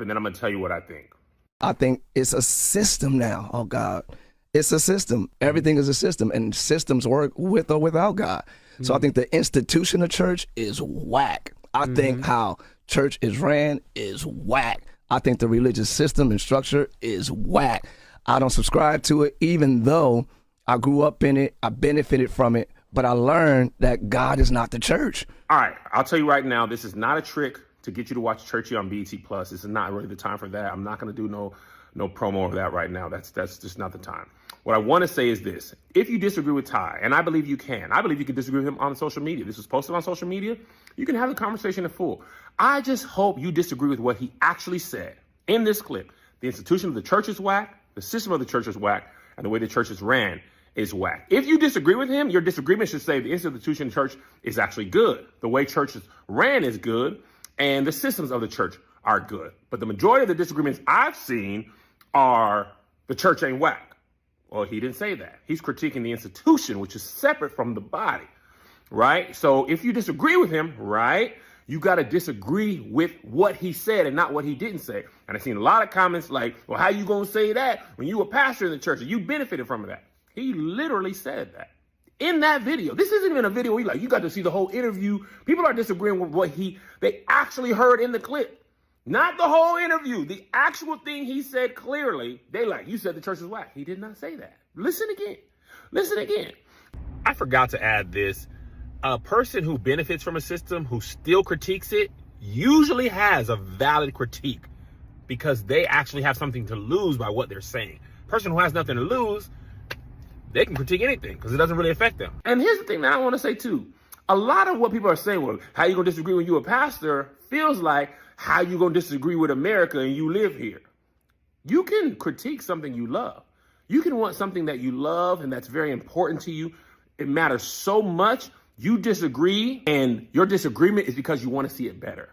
and then I'm going to tell you what I think. I think it's a system now. Oh God, it's a system. Everything is a system, and systems work with or without God. So I think the institution of church is whack. I think how church is ran is whack. I think the religious system and structure is whack. I don't subscribe to it, even though I grew up in it, I benefited from it, but I learned that God is not the church. All right, I'll tell you right now, this is not a trick to get you to watch Churchy on BET Plus. This is not really the time for that. I'm not going to do no promo of that right now. That's just not the time. What I want to say is this. If you disagree with Ty, and I believe you can disagree with him on social media. This was posted on social media. You can have the conversation in full. I just hope you disagree with what he actually said in this clip. The institution of the church is whack, the system of the church is whack, and the way the church is ran is whack. If you disagree with him, your disagreement should say the institution of the church is actually good. The way churches ran is good, and the systems of the church are good. But the majority of the disagreements I've seen are the church ain't whack. Well, he didn't say that. He's critiquing the institution, which is separate from the body, right? So if you disagree with him, right, you got to disagree with what he said and not what he didn't say. And I've seen a lot of comments like, well, how you going to say that when you were pastor in the church and you benefited from that? He literally said that in that video. This isn't even a video where you got to see the whole interview. People are disagreeing with what they actually heard in the clip. Not the whole interview. The actual thing he said clearly, you said the church is whack. He did not say that. Listen again. Listen again. I forgot to add this. A person who benefits from a system who still critiques it usually has a valid critique because they actually have something to lose by what they're saying. A person who has nothing to lose, they can critique anything because it doesn't really affect them. And here's the thing that I want to say too. A lot of what people are saying, well, how you going to disagree when you a pastor, feels like how you going to disagree with America and you live here. You can critique something you love. You can want something that you love and that's very important to you. It matters so much. You disagree, and your disagreement is because you want to see it better.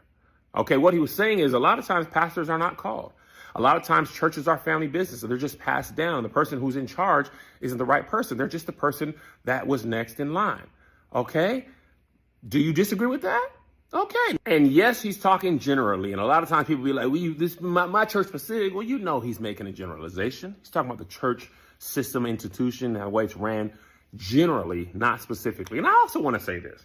Okay, what he was saying is a lot of times pastors are not called. A lot of times churches are family business, so they're just passed down. The person who's in charge isn't the right person. They're just the person that was next in line. Okay? Do you disagree with that? Okay. And yes, he's talking generally. And a lot of times people be like, well, my church specific. Well, you know he's making a generalization. He's talking about the church system, institution, and the way it's ran generally, not specifically. And I also want to say this.